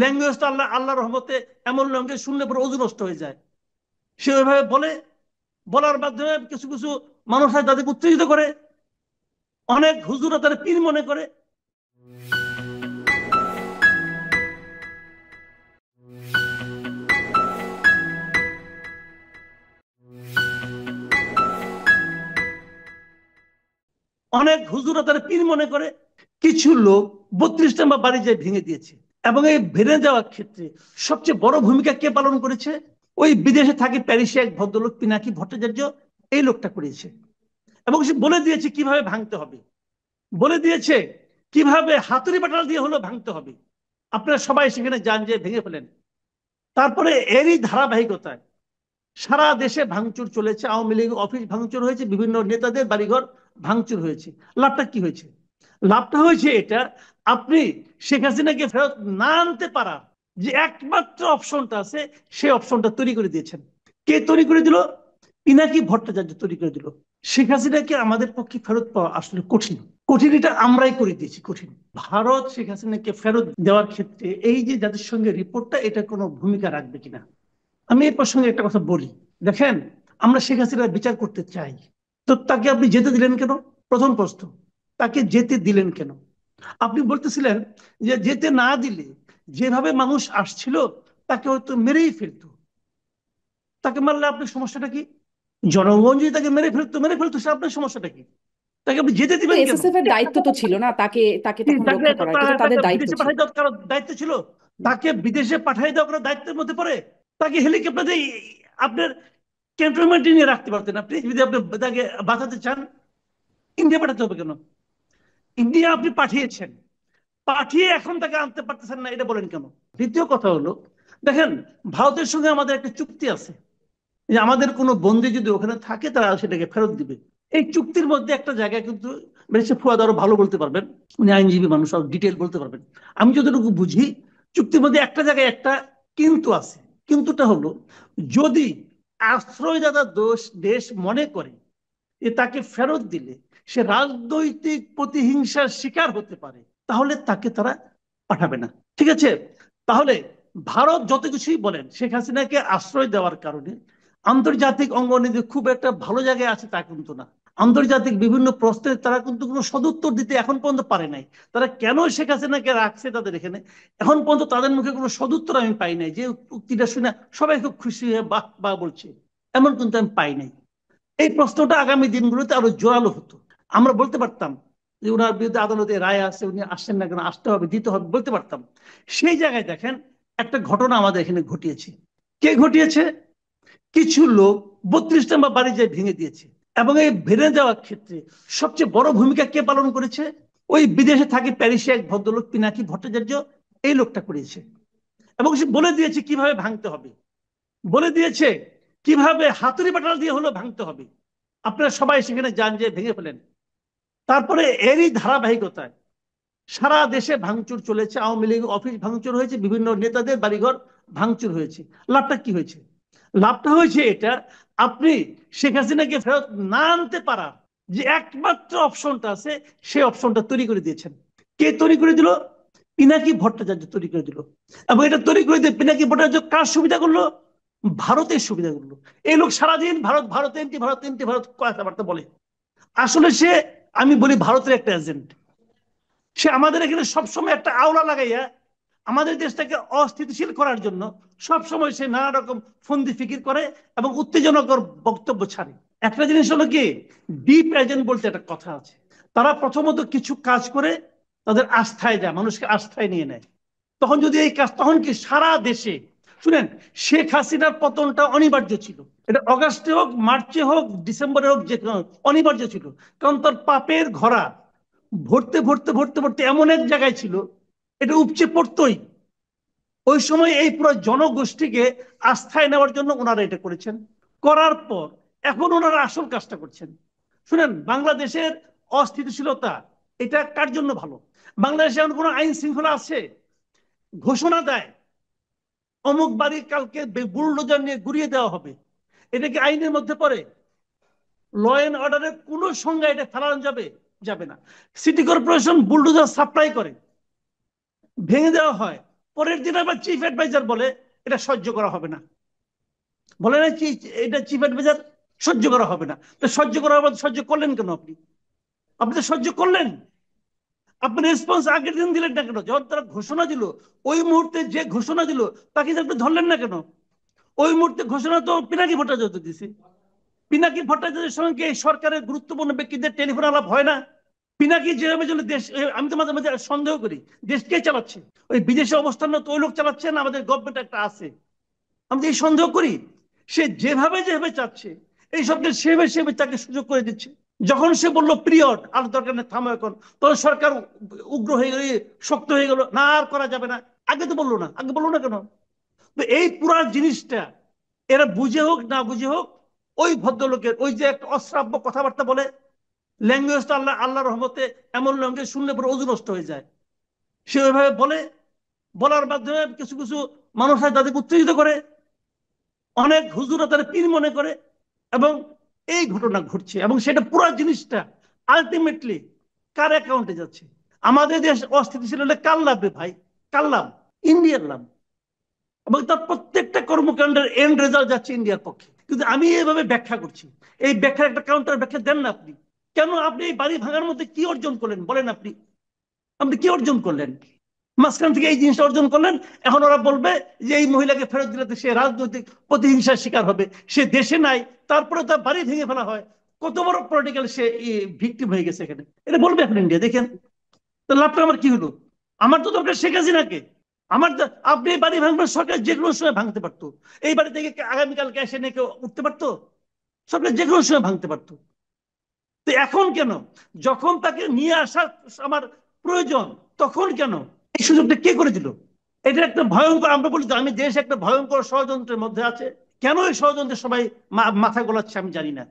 Language তো আল্লাহর রহমতে এমন ল্যাঙ্গুয়েজ শুনলে পরে অজু নষ্ট হয়ে যায়। সে ওইভাবে বলে, বলার মাধ্যমে কিছু কিছু মানুষ হয় তাদেরকে উত্তেজিত করে, অনেক হুজুরা তাদের পীর মনে করে। অনেক হুজুরা তারা পীর মনে করে। কিছু লোক 32 নম্বর বাড়ি যায় ভেঙে দিয়েছে। এবং এই ভেঙে যাওয়ার ক্ষেত্রে সবচেয়ে বড় ভূমিকা কে পালন করেছে? ওই বিদেশে থাকে প্যারিসে এক ভদ্রলোক পিনাকি ভট্টাচার্য, এই লোকটা করেছে। এবং সে বলে দিয়েছে কিভাবে ভাঙতে হবে, বলে দিয়েছে কিভাবে হাতুড়ি বাটাল দিয়ে হলো ভাঙতে হবে। আপনারা সবাই সেখানে যান, যে ভেঙে ফেলেন। তারপরে এরই ধারাবাহিকতায় সারা দেশে ভাঙচুর চলেছে। আওয়ামী লীগ অফিস ভাঙচুর হয়েছে, বিভিন্ন নেতাদের বাড়িঘর ভাঙচুর হয়েছে। লাভটা কি হয়েছে? লাভটা হয়েছে এটা, আপনি শেখ হাসিনাকে ফেরত না আনতে পারার যে একমাত্র অপশনটা আছে, সেই অপশনটা তৈরি করে দিয়েছেন। কে তৈরি করে দিল? পিনাকি ভট্টাচার্য তৈরি করে দিল। শেখ হাসিনাকে আমাদের পক্ষে ফেরত পাওয়া আসলে কঠিন। কঠিন এটা আমরাই করে দিয়েছি, কঠিন। ভারত শেখ হাসিনাকে ফেরত দেওয়ার ক্ষেত্রে এই যে জাতিসংঘের রিপোর্টটা, এটা কোনো ভূমিকা রাখবে কিনা। আমি এই প্রসঙ্গে একটা কথা বলি। দেখেন, আমরা শেখ হাসিনার বিচার করতে চাই, তো তাকে আপনি যেতে দিলেন কেন? প্রথম প্রশ্ন, তাকে যেতে দিলেন কেন? আপনি বলতেছিলেন যে যেতে না দিলে যেভাবে মানুষ আসছিল তাকে হয়তো মেরেই ফেলতো। তাকে মারলে আপনার সমস্যাটা কি? জনগণ যদি তাকে মেরে ফেলতো, সে আপনার সমস্যাটা কি? তাকে আপনি যেতে দিবেন কেন? এসএসএফ এর দায়িত্ব তো ছিল না তাকে তাকে তখন তাকে রক্ষা করা, এটা তো তাকে তাদের দায়িত্ব বিদেশে ছিল। পাঠিয়ে দেওয়ার কারো দায়িত্ব ছিল? তাকে বিদেশে পাঠিয়ে দেওয়া কারো দায়িত্বের মধ্যে পড়ে? তাকে হেলিকপ্টার দিয়ে আপনার ক্যান্টনমেন্টে নিয়ে রাখতে পারতেন। আপনি যদি আপনি তাকে বাঁচাতে চান, ইন্ডিয়া পাঠাতে হবে কেন? ইন্ডিয়া আপনি পাঠিয়েছেন, পাঠিয়ে এখন তাকে আনতে পারতেছেন না, এটা বলেন কেন? দ্বিতীয় কথা হলো, দেখেন, ভারতের সঙ্গে আমাদের একটা চুক্তি আছে যে আমাদের কোনো বন্দী যদি ওখানে থাকে তারা সেটাকে ফেরত দিবে। এই চুক্তির মধ্যে একটা জায়গায় কিন্তু ব্যারিস্টার ফুয়াদ আরো ভালো বলতে পারবেন, উনি আইনজীবী মানুষ, আরো ডিটেল বলতে পারবেন। আমি যতটুকু বুঝি, চুক্তির মধ্যে একটা জায়গায় একটা কিন্তু আছে। কিন্তুটা হলো, যদি আশ্রয়দাতা দেশ মনে করে যে তাকে ফেরত দিলে সে রাজনৈতিক প্রতিহিংসার শিকার হতে পারে, তাহলে তাকে তারা পাঠাবে না। ঠিক আছে? তাহলে ভারত যত কিছুই বলেন, শেখ হাসিনাকে আশ্রয় দেওয়ার কারণে আন্তর্জাতিক অঙ্গনে খুব একটা ভালো জায়গায় আছে তা কিন্তু না। আন্তর্জাতিক বিভিন্ন প্রশ্নে তারা কিন্তু কোনো সদুত্তর দিতে এখন পর্যন্ত পারে নাই। তারা কেন শেখ হাসিনাকে রাখছে তাদের এখানে, এখন পর্যন্ত তাদের মুখে কোনো সদুত্তর আমি পাই নাই। যে উক্তিটা শুনে সবাই খুব খুশি হয়ে বাহ বাহ বলছে, এমন কিন্তু আমি পাই নাই। এই প্রশ্নটা আগামী দিনগুলোতে আরো জোরালো হতো। আমরা বলতে পারতাম যে ওনার বিরুদ্ধে আদালতে রায় আছে, উনি আসছেন না কেন, আসতে হবে, দিতে হবে, বলতে পারতাম। সেই জায়গায় দেখেন, একটা ঘটনা আমাদের এখানে ঘটিয়েছে। কে ঘটিয়েছে? কিছু লোক 32 নম্বর বাড়ি যায় ভেঙে দিয়েছে। এবং এই ভেঙে যাওয়ার ক্ষেত্রে সবচেয়ে বড় ভূমিকা কে পালন করেছে? ওই বিদেশে থাকে প্যারিসে এক ভদ্রলোক পিনাকি ভট্টাচার্য, এই লোকটা করেছে। এবং সে বলে দিয়েছে কিভাবে ভাঙতে হবে, বলে দিয়েছে কিভাবে হাতুড়ি বাটাল দিয়ে হলো ভাঙতে হবে। আপনারা সবাই সেখানে যান, যে ভেঙে ফেলেন। তারপরে এরই ধারাবাহিকতায় সারা দেশে ভাঙচুর চলেছে। আওয়ামী লীগ অফিস ভাঙচুর হয়েছে, বিভিন্ন নেতাদের বাড়িঘর ভাঙচুর হয়েছে। লাভটা কি হয়েছে? লাভটা হয়েছে এটা, আপনি শেখ হাসিনাকে ফেরত না আনতে পারার যে একমাত্র অপশনটা আছে, সেই অপশনটা তৈরি করে দিয়েছেন। কে তৈরি করে দিল? পিনাকি ভট্টাচার্য তৈরি করে দিল। এবং এটা তৈরি করে দিয়ে পিনাকি ভট্টাচার্য কার সুবিধা করলো? ভারতের সুবিধা করলো। এই লোক সারাদিন ভারত ভারত এনটি ভারত এনটি ভারত কথাবার্তা বলে। আসলে সে, আমি বলি, ভারতের একটা এজেন্ট। সে আমাদের এখানে সবসময় একটা আওলা লাগাইয়া আমাদের দেশটাকে অস্থিতিশীল করার জন্য সবসময় সে নানা রকম ফন্দি ফিকির করে এবং উত্তেজনকর বক্তব্য ছাড়ে। একটা জিনিস হলো কি, ডিপ এজেন্ট বলতে একটা কথা আছে। তারা প্রথমত কিছু কাজ করে তাদের আস্থায় যায়, মানুষকে আস্থায় নিয়ে নেয়। তখন যদি এই কাজ, তখন কি সারা দেশে, শুনেন, শেখ হাসিনার পতনটা অনিবার্য ছিল। এটা অগাস্টে হোক, মার্চে হোক, ডিসেম্বরে হোক, যে কোনো অনিবার্য ছিল। কারণ তার পাপের ঘোড়া ভরতে ভরতে ভরতে ভরতে এমন এক জায়গায় ছিল, এটা উপচে পড়তই। ওই সময় এই পুরো জনগোষ্ঠীকে আস্থায় নেওয়ার জন্য ওনারা এটা করেছেন। করার পর এখন ওনারা আসল কাজটা করছেন। শুনেন, বাংলাদেশের অস্থিতিশীলতা, এটা কার জন্য ভালো? বাংলাদেশে এমন কোন আইন শৃঙ্খলা আছে? ঘোষণা দেয় অমুক বাড়ি কালকে বুলডোজার নিয়ে গুড়িয়ে দেওয়া হবে, এটা কি আইনের মধ্যে পড়ে? ল এন্ড অর্ডারের কোন সংজ্ঞা এটা ফেলানো যাবে? যাবে না। সিটি কর্পোরেশন বুলডোজার সাপ্লাই করে, ভেঙে দেওয়া হয়, পরের দিন আবার চিফ অ্যাডভাইজার বলে এটা সহ্য করা হবে না, বলে না এটা চিফ অ্যাডভাইজার সহ্য করা হবে না। তো সহ্য করা হবে, সহ্য করলেন কেন আপনি? আপনি তো সহ্য করলেন, আপনি রেসপন্স আগের দিন দিলেন না কেন? যখন তারা ঘোষণা দিল, ওই মুহূর্তে যে ঘোষণা দিল তাকে আপনি ধরলেন না কেন? ওই মুহূর্তে ঘোষণা তো পিনাকি ভট্টাচার্য দিছে। পিনাকি ভট্টাচার্যের সঙ্গে এই সরকারের গুরুত্বপূর্ণ ব্যক্তিদের টেলিফোন আলাপ হয় না? পিনাকি যেভাবে জন্য দেশ, আমি তো মাঝে মাঝে সন্দেহ করি দেশ কে চালাচ্ছে, ওই বিদেশে অবস্থানরত ওই লোক চালাচ্ছে না আমাদের গভর্নমেন্ট একটা আছে? আমি এই সন্দেহ করি। সে যেভাবে যেভাবে চাচ্ছে এই সবকে সেভাবে সেভাবে তাকে সুযোগ করে দিচ্ছে। যখন সে বললো পিরিয়ড আর দরকার নেই থামো এখন, তখন সরকার উগ্র হয়ে গেল, শক্ত হয়ে গেল, না আর করা যাবে না। আগে তো বললো না, আগে বললো না কেন? তো এই পুরা জিনিসটা এরা বুঝে হোক না বুঝে হোক, ওই ভদ্রলোকের ওই যে একটা অশ্রাব্য কথাবার্তা বলে, ল্যাঙ্গুয়েজটা আল্লাহ রহমতে এমন ল্যাঙ্গুয়েজ শুনলে পরে ওজন নষ্ট হয়ে যায়। সে ওইভাবে বলে, বলার মাধ্যমে কিছু কিছু মানুষ হয় তাদেরকে উত্তেজিত করে, অনেক হুজুরা তারা পীর মনে করে, এবং এই ঘটনা ঘটছে। এবং সেটা পুরো জিনিসটা আলটিমেটলি কার অ্যাকাউন্টে যাচ্ছে? আমাদের দেশ অস্থিতিশীল হলে কার লাভ রে ভাই? কার লাভ? ইন্ডিয়ার লাভ। এবং তার প্রত্যেকটা কর্মকাণ্ডের এন্ড রেজাল্ট যাচ্ছে ইন্ডিয়ার পক্ষে। কিন্তু আমি এইভাবে ব্যাখ্যা করছি, এই ব্যাখ্যার একটা কাউন্টার ব্যাখ্যা দেন না আপনি। কেন আপনি এই বাড়ি ভাঙার মধ্যে কি অর্জন করলেন বলেন? আপনি আপনি কি অর্জন করলেন? মাঝখান থেকে এই জিনিসটা অর্জন করলেন, এখন ওরা বলবে যে এই মহিলাকে ফেরত দিলে সে রাজনৈতিক প্রতিহিংসার শিকার হবে, সে দেশে নাই, তারপরে তার বাড়ি ভেঙে ফেলা হয়, কত বড় পলিটিক্যাল সে ভিকটিম হয়ে গেছে এখানে, এটা বলবে এখন ইন্ডিয়া। দেখেন তো লাভটা আমার কি হলো? আমার তো দরকার শেখ হাসিনাকে। আমার আপনি এই বাড়ি ভাঙবেন, সরকার যে কোনো সময় ভাঙতে পারতো, এই বাড়ি থেকে আগামীকালকে এসে নিয়ে কেউ উঠতে পারতো? সরকার যে কোনো সময় ভাঙতে পারতো। তো এখন কেন, যখন তাকে নিয়ে আসার আমার প্রয়োজন, তখন কেন এই সুযোগটা কে করে দিল? এটা একটা ভয়ঙ্কর, আমরা বলি তো আমি দেশ একটা ভয়ঙ্কর ষড়যন্ত্রের মধ্যে আছে। কেন এই ষড়যন্ত্রের সবাই মাথা গোলাচ্ছে আমি জানি না।